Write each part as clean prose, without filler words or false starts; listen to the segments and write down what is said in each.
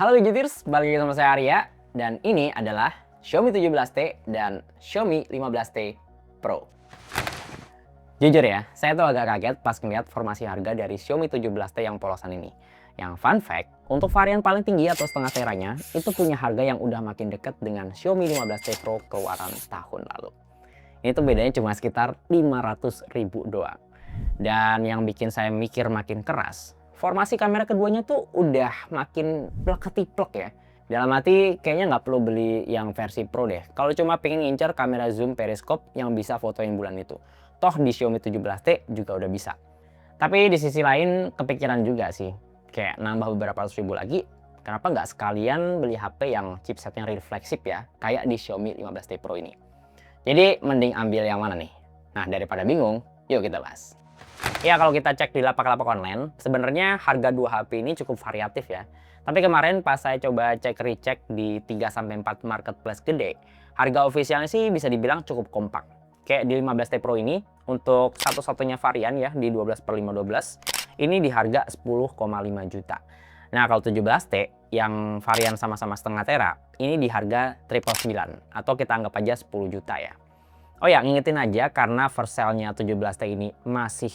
Halo Gadgeters, balik lagi sama saya Arya. Dan ini adalah Xiaomi 17T dan Xiaomi 15T Pro. Jujur ya, saya tuh agak kaget pas ngeliat formasi harga dari Xiaomi 17T yang polosan ini. Yang fun fact, untuk varian paling tinggi atau setengah teranya, itu punya harga yang udah makin deket dengan Xiaomi 15T Pro keluaran tahun lalu. Ini tuh bedanya cuma sekitar 500.000 doang. Dan yang bikin saya mikir makin keras, formasi kamera keduanya tuh udah makin plek-ketiplek ya. Dalam arti kayaknya nggak perlu beli yang versi Pro deh. Kalau cuma pengen ngincer kamera zoom periskop yang bisa fotoin bulan itu. Toh di Xiaomi 17T juga udah bisa. Tapi di sisi lain kepikiran juga sih. Kayak nambah beberapa ratus ribu lagi. Kenapa nggak sekalian beli HP yang chipsetnya refleksif ya. Kayak di Xiaomi 15T Pro ini. Jadi mending ambil yang mana nih? Nah daripada bingung, yuk kita bahas. Ya kalau kita cek di lapak-lapak online, sebenarnya harga dua HP ini cukup variatif ya. Tapi kemarin pas saya coba cek-recheck di 3-4 marketplace gede, harga officialnya sih bisa dibilang cukup kompak. Kayak di 15T Pro ini, untuk satu-satunya varian ya di 12/512, ini di harga 10,5 juta. Nah kalau 17T, yang varian sama-sama setengah tera, ini di harga 999 atau kita anggap aja 10 juta ya. Oh ya, ngingetin aja karena first sale-nya 17T ini masih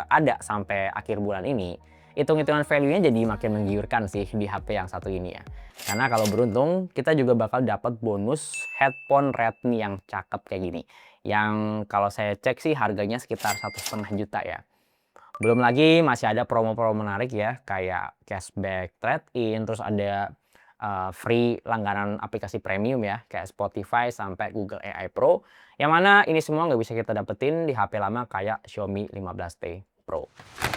ada sampai akhir bulan ini. Hitung-hitungan value-nya jadi makin menggiurkan sih di HP yang satu ini ya. Karena kalau beruntung, kita juga bakal dapat bonus headphone Redmi yang cakep kayak gini. Yang kalau saya cek sih harganya sekitar 1,5 juta ya. Belum lagi masih ada promo-promo menarik ya, kayak cashback trade-in, terus ada free langganan aplikasi premium ya, kayak Spotify sampai Google AI Pro. Yang mana ini semua nggak bisa kita dapetin di HP lama kayak Xiaomi 15T Pro.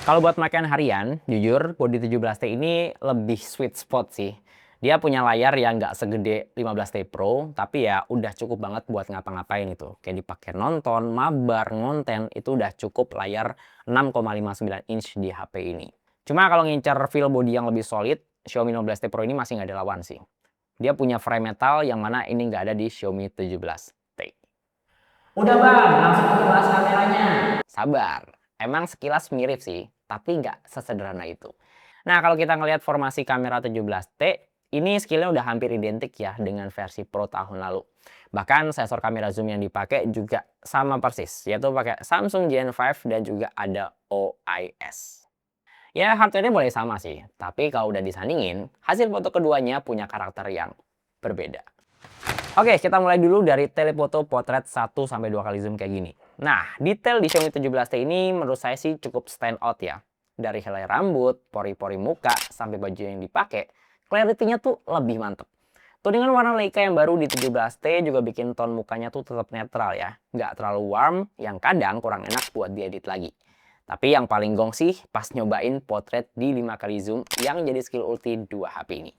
Kalau buat pemakaian harian, jujur body 17T ini lebih sweet spot sih. Dia punya layar yang nggak segede 15T Pro, tapi ya udah cukup banget buat ngapa-ngapain itu. Kayak dipakai nonton, mabar, ngonten, itu udah cukup layar 6,59 inch di HP ini. Cuma kalau ngincar feel body yang lebih solid, Xiaomi 15T Pro ini masih nggak ada lawan sih. Dia punya frame metal yang mana ini nggak ada di Xiaomi 17T. Udah bang, langsung kita bahas kameranya. Sabar, emang sekilas mirip sih, tapi nggak sesederhana itu. Nah kalau kita ngelihat formasi kamera 17T, ini skillnya udah hampir identik ya dengan versi Pro tahun lalu. Bahkan sensor kamera zoom yang dipakai juga sama persis, yaitu pakai Samsung Gen 5 dan juga ada OIS. Ya hardware-nya boleh sama sih, tapi kalau udah disandingin, hasil foto keduanya punya karakter yang berbeda. Oke, kita mulai dulu dari telefoto potret 1-2 kali zoom kayak gini. Nah, detail di Xiaomi 17T ini menurut saya sih cukup stand out ya. Dari helai rambut, pori-pori muka, sampai baju yang dipakai, clarity-nya tuh lebih mantep. Tuningan warna Leica yang baru di 17T juga bikin tone mukanya tuh tetap netral ya. Nggak terlalu warm, yang kadang kurang enak buat diedit lagi. Tapi yang paling gong sih pas nyobain potret di 5 kali zoom yang jadi skill ulti 2 HP ini.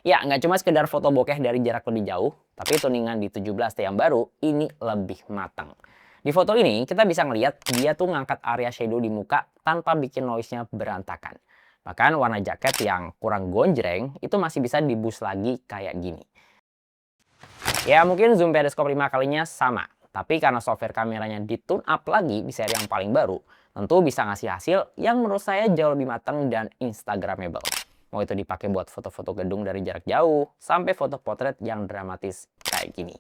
Ya, nggak cuma sekedar foto bokeh dari jarak lebih jauh, tapi tuningan di 17T yang baru ini lebih matang. Di foto ini kita bisa ngeliat dia tuh ngangkat area shadow di muka tanpa bikin noise-nya berantakan. Bahkan warna jaket yang kurang gonjreng itu masih bisa diboost lagi kayak gini. Ya mungkin zoom periskop 5 kalinya sama, tapi karena software kameranya di tune up lagi di seri yang paling baru, tentu bisa ngasih hasil yang menurut saya jauh lebih matang dan instagramable. Mau itu dipakai buat foto-foto gedung dari jarak jauh, sampai foto potret yang dramatis kayak gini.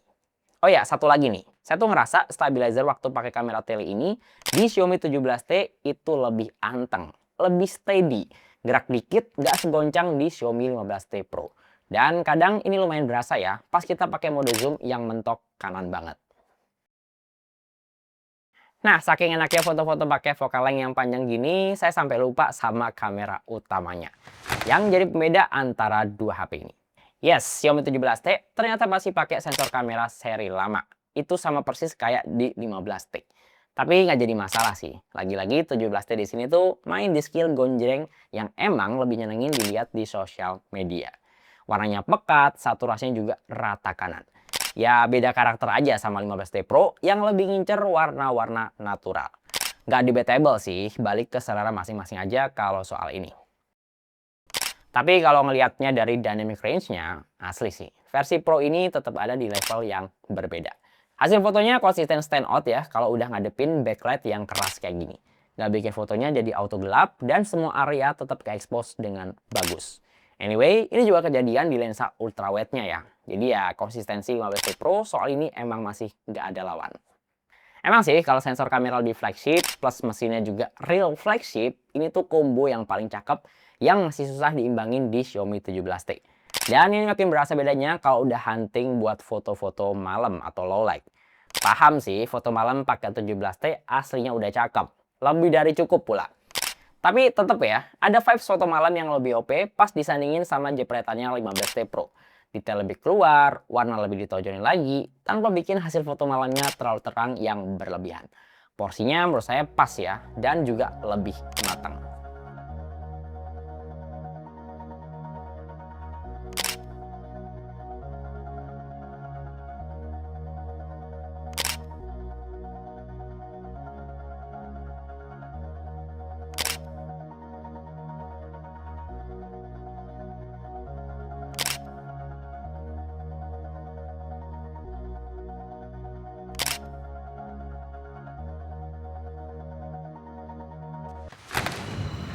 Oh ya, satu lagi nih. Saya tuh ngerasa stabilizer waktu pakai kamera tele ini di Xiaomi 17T itu lebih anteng, lebih steady. Gerak dikit nggak segoncang di Xiaomi 15T Pro. Dan kadang ini lumayan berasa ya, pas kita pakai mode zoom yang mentok kanan banget. Nah, saking enaknya foto-foto pakai focal length yang panjang gini, saya sampai lupa sama kamera utamanya. Yang jadi pembeda antara dua HP ini. Yes, Xiaomi 17T ternyata masih pakai sensor kamera seri lama. Itu sama persis kayak di 15T. Tapi nggak jadi masalah sih. Lagi-lagi 17T di sini tuh main di skill gonjreng yang emang lebih nyenengin dilihat di sosial media. Warnanya pekat, saturasinya juga rata kanan. Ya beda karakter aja sama 15T Pro yang lebih ngincer warna-warna natural. Nggak debatable sih, balik ke selera masing-masing aja kalau soal ini. Tapi kalau ngelihatnya dari dynamic range-nya, asli sih. Versi Pro ini tetap ada di level yang berbeda. Hasil fotonya konsisten stand out ya kalau udah ngadepin backlight yang keras kayak gini. Nggak bikin fotonya jadi auto gelap dan semua area tetap ke-expose dengan bagus. Anyway, ini juga kejadian di lensa ultrawide-nya ya. Jadi ya konsistensi 15T Pro soal ini emang masih nggak ada lawan. Emang sih kalau sensor kamera lebih flagship plus mesinnya juga real flagship, ini tuh combo yang paling cakep yang masih susah diimbangin di Xiaomi 17T. Dan ini makin berasa bedanya kalau udah hunting buat foto-foto malam atau low light. Paham sih, foto malam pakai 17T aslinya udah cakep. Lebih dari cukup pula. Tapi tetep ya, ada vibes foto malam yang lebih OP pas disandingin sama jepretannya 15T Pro. Detail lebih keluar, warna lebih ditonjolin lagi, tanpa bikin hasil foto malamnya terlalu terang yang berlebihan. Porsinya menurut saya pas ya, dan juga lebih matang.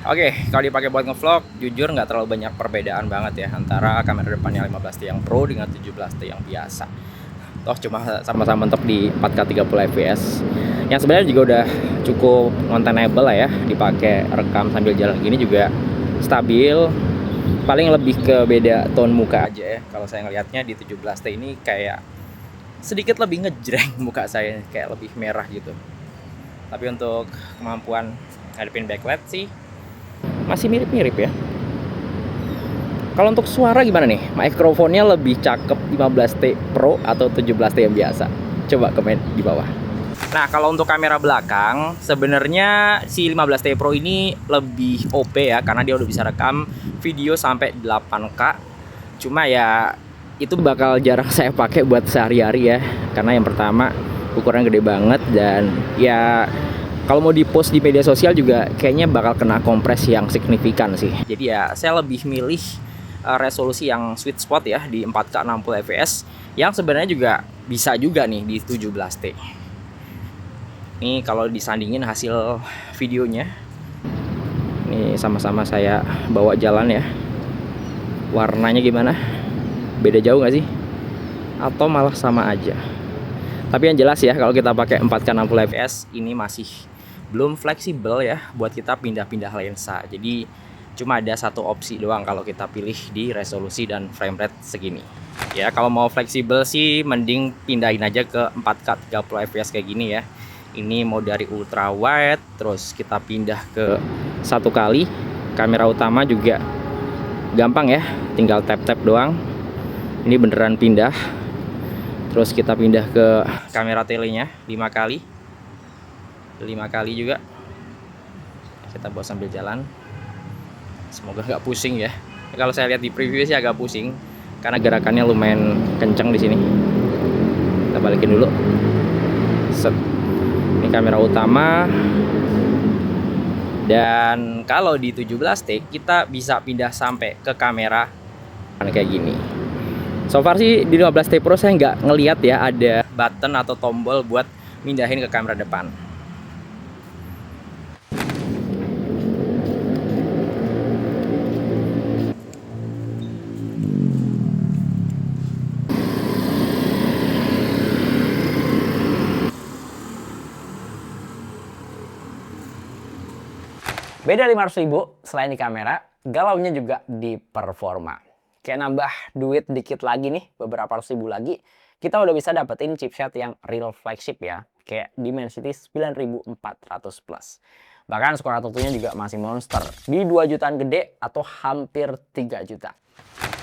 Oke, kalau dipakai buat ngevlog, jujur nggak terlalu banyak perbedaan banget ya antara kamera depannya 15T yang Pro dengan 17T yang biasa. Toh cuma sama-sama mentok di 4K 30 fps. Yang sebenarnya juga udah cukup maintainable lah ya, dipakai rekam sambil jalan gini juga stabil. Paling lebih ke beda tone muka aja ya. Kalau saya ngelihatnya di 17T ini kayak sedikit lebih ngejreng muka saya, kayak lebih merah gitu. Tapi untuk kemampuan ngadepin backlight sih masih mirip-mirip ya. Kalau untuk suara gimana nih? Mikrofonnya lebih cakep 15T Pro atau 17T yang biasa? Coba komen di bawah. Nah, kalau untuk kamera belakang, sebenarnya si 15T Pro ini lebih OP ya, karena dia udah bisa rekam video sampai 8K. Cuma ya itu bakal jarang saya pakai buat sehari-hari ya, karena yang pertama ukuran gede banget dan ya kalau mau di-post di media sosial juga kayaknya bakal kena kompres yang signifikan sih. Jadi ya saya lebih milih resolusi yang sweet spot ya di 4K 60 fps yang sebenarnya juga bisa juga nih di 17T. Ini kalau disandingin hasil videonya. Ini sama-sama saya bawa jalan ya. Warnanya gimana? Beda jauh nggak sih? Atau malah sama aja? Tapi yang jelas ya, kalau kita pakai 4K 60 fps ini masih belum fleksibel ya buat kita pindah-pindah lensa. Jadi cuma ada satu opsi doang kalau kita pilih di resolusi dan frame rate segini. Ya kalau mau fleksibel sih mending pindahin aja ke 4K 30 fps kayak gini ya. Ini mau dari ultra wide, terus kita pindah ke 1 kali. Kamera utama juga gampang ya, tinggal tap-tap doang. Ini beneran pindah. Terus kita pindah ke kamera telenya 5 kali. 5 kali juga. Kita bawa sambil jalan. Semoga nggak pusing ya. Kalau saya lihat di preview sih agak pusing karena gerakannya lumayan kencang di sini. Kita balikin dulu. Set. Ini kamera utama. Dan kalau di 17T kita bisa pindah sampai ke kamera kayak gini. So far sih di 15T Pro saya nggak ngelihat ya ada button atau tombol buat mindahin ke kamera depan. Beda 500.000 selain di kamera, galaunya juga di performa. Kayak nambah duit dikit lagi nih, beberapa ratus ribu lagi, kita udah bisa dapetin chipset yang real flagship ya, kayak Dimensity 9400 Plus. Bahkan skor tentunya juga masih monster, di 2 jutaan gede atau hampir 3 juta.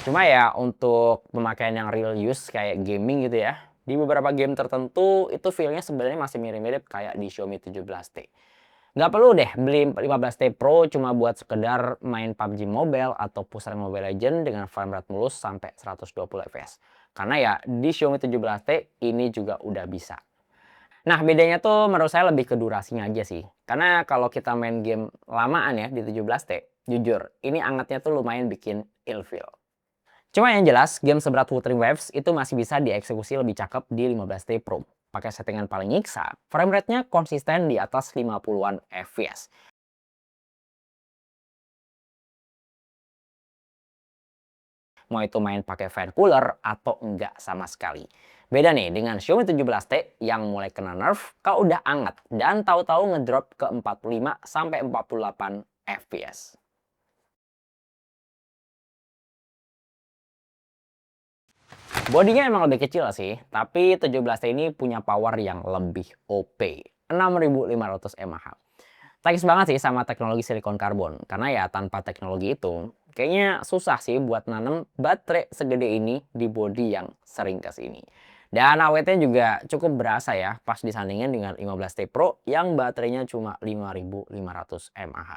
Cuma ya untuk pemakaian yang real use kayak gaming gitu ya, di beberapa game tertentu itu feelnya sebenarnya masih mirip-mirip kayak di Xiaomi 17T. Nggak perlu deh beli 15T Pro cuma buat sekedar main PUBG Mobile atau pusat Mobile Legends dengan frame rate mulus sampai 120 fps. Karena ya di Xiaomi 17T ini juga udah bisa. Nah bedanya tuh menurut saya lebih ke durasinya aja sih. Karena kalau kita main game lamaan ya di 17T, jujur ini angetnya tuh lumayan bikin ilfeel. Cuma yang jelas, game seberat Wuthering Waves itu masih bisa dieksekusi lebih cakep di 15T Pro. Pakai settingan paling nyiksa, frame rate-nya konsisten di atas 50-an fps. mau itu main pakai fan cooler atau enggak sama sekali. Beda nih dengan Xiaomi 17T yang mulai kena nerf kalau udah anget dan tahu-tahu ngedrop ke 45 sampai 48 fps. Bodinya emang lebih kecil sih, tapi 17T ini punya power yang lebih OP, 6500 mAh. Thanks banget sih sama teknologi silikon karbon, karena ya tanpa teknologi itu, kayaknya susah sih buat nanam baterai segede ini di bodi yang sering kesini. Dan awetnya juga cukup berasa ya pas disandingin dengan 15T Pro yang baterainya cuma 5500 mAh.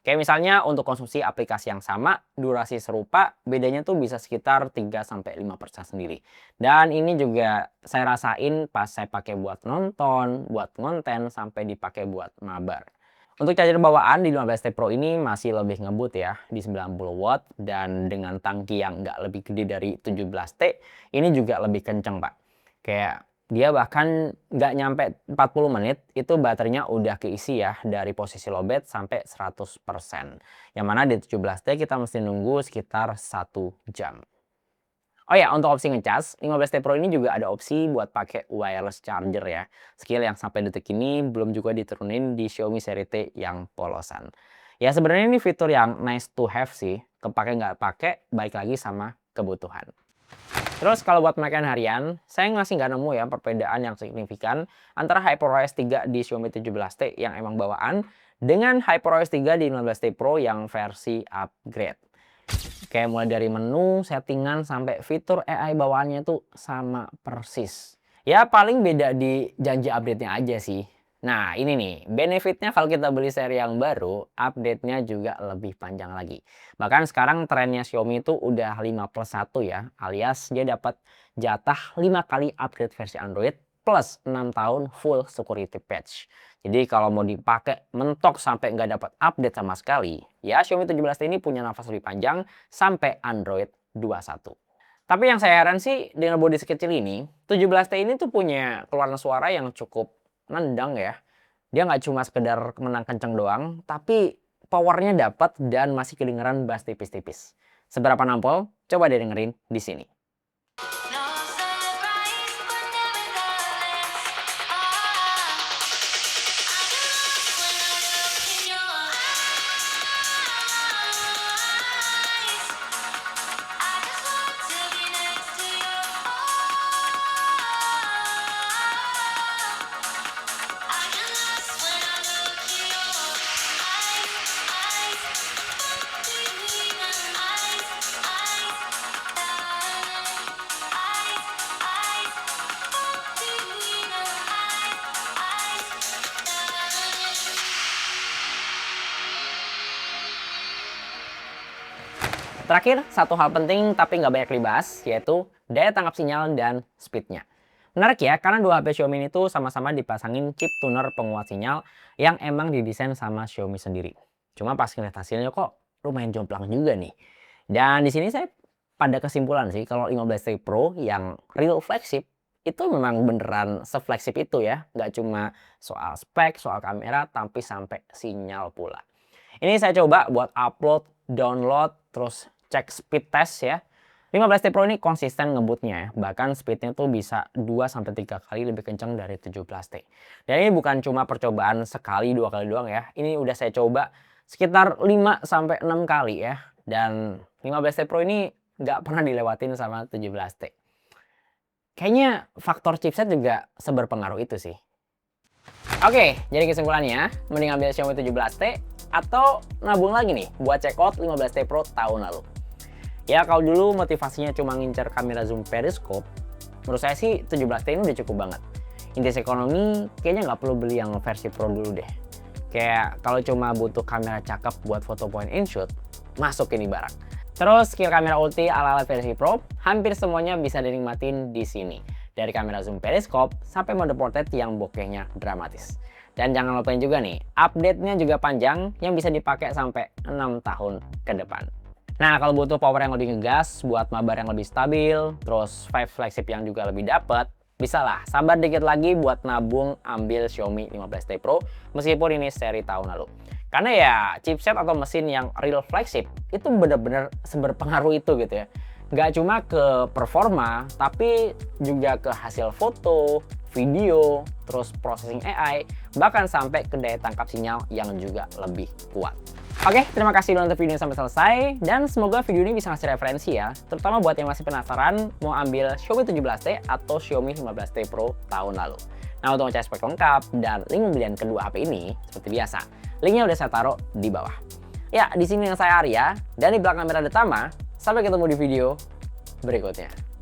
Kayak misalnya untuk konsumsi aplikasi yang sama, durasi serupa, bedanya tuh bisa sekitar 3-5% sendiri. Dan ini juga saya rasain pas saya pakai buat nonton, buat konten, sampai dipakai buat mabar. Untuk charger bawaan di 15T Pro ini masih lebih ngebut ya, di 90 watt, dan dengan tangki yang nggak lebih gede dari 17T, ini juga lebih kenceng Pak. Kayak dia bahkan nggak nyampe 40 menit, itu baterainya udah keisi ya dari posisi lowbat sampai 100%. Yang mana di 17T kita mesti nunggu sekitar 1 jam. Oh ya, untuk opsi ngecas, 15T Pro ini juga ada opsi buat pakai wireless charger ya. Skill yang sampai detik ini belum juga diturunin di Xiaomi seri T yang polosan. Ya sebenarnya ini fitur yang nice to have sih, kepake nggak pakai, baik lagi sama kebutuhan. Terus kalau buat pemakaian harian, saya masih nggak nemu ya perbedaan yang signifikan antara HyperOS 3 di Xiaomi 17T yang emang bawaan dengan HyperOS 3 di 15T Pro yang versi upgrade. Kayak mulai dari menu, settingan, sampai fitur AI bawaannya tuh sama persis. Ya paling beda di janji update-nya aja sih. Nah ini nih, benefitnya kalau kita beli seri yang baru, update-nya juga lebih panjang lagi. Bahkan sekarang trennya Xiaomi itu udah 5+1 ya, alias dia dapat jatah 5 kali upgrade versi Android plus 6 tahun full security patch. Jadi kalau mau dipakai mentok sampai nggak dapat update sama sekali, ya Xiaomi 17 ini punya nafas lebih panjang sampai Android 21. Tapi yang saya heran sih dengan bodi sekecil ini, 17T ini tuh punya keluaran suara yang cukup nendang ya. Dia nggak cuma sekedar menang kenceng doang, tapi powernya dapat dan masih kedengeran bass tipis-tipis. Seberapa nampol? Coba deh dengerin di sini. Terakhir, satu hal penting tapi nggak banyak dibahas, yaitu daya tangkap sinyal dan speednya. Menarik ya, karena dua HP Xiaomi itu sama-sama dipasangin chip tuner penguat sinyal yang emang didesain sama Xiaomi sendiri. Cuma pas ngeliat hasilnya kok lumayan jomplang juga nih. Dan di sini saya pada kesimpulan sih, kalau 15T Pro yang real flagship, itu memang beneran se-flagship itu ya. Nggak cuma soal spek, soal kamera, tapi sampai sinyal pula. Ini saya coba buat upload, download, terus cek speed test ya. 15T Pro ini konsisten ngebutnya ya. Bahkan speednya tuh bisa 2-3 kali lebih kencang dari 17T. Dan ini bukan cuma percobaan sekali, 2 kali doang ya. Ini udah saya coba sekitar 5-6 kali ya. Dan 15T Pro ini nggak pernah dilewatin sama 17T. Kayaknya faktor chipset juga seberpengaruh itu sih. Oke, jadi kesimpulannya, mending ambil Xiaomi 17T atau nabung lagi nih buat check out 15T Pro tahun lalu. Ya kalau dulu motivasinya cuma ngincer kamera zoom periskop, menurut saya sih 17T ini udah cukup banget. Intis ekonomi kayaknya nggak perlu beli yang versi Pro dulu deh. Kayak kalau cuma butuh kamera cakep buat foto point and shoot, masuk ini barang. Terus skill kamera ulti ala-ala versi Pro, hampir semuanya bisa dinikmatin di sini. Dari kamera zoom periskop sampai mode portrait yang bokehnya dramatis. Dan jangan lupain juga nih, update-nya juga panjang yang bisa dipakai sampai 6 tahun ke depan. Nah, kalau butuh power yang lebih ngegas, buat mabar yang lebih stabil, terus vibe flagship yang juga lebih dapet, bisa lah sabar dikit lagi buat nabung ambil Xiaomi 15T Pro meskipun ini seri tahun lalu. Karena ya chipset atau mesin yang real flagship itu benar-benar berpengaruh itu gitu ya. Nggak cuma ke performa, tapi juga ke hasil foto, video, terus processing AI, bahkan sampai ke daya tangkap sinyal yang juga lebih kuat. Oke, terima kasih udah nonton video ini sampai selesai, dan semoga video ini bisa ngasih referensi ya, terutama buat yang masih penasaran mau ambil Xiaomi 17T atau Xiaomi 15T Pro tahun lalu. Nah, untuk ngecek spek lengkap dan link pembelian kedua HP ini, seperti biasa, linknya udah saya taruh di bawah. Ya, di sini yang saya Arya, dan di belakang kamera ada Tama. Sampai ketemu di video berikutnya.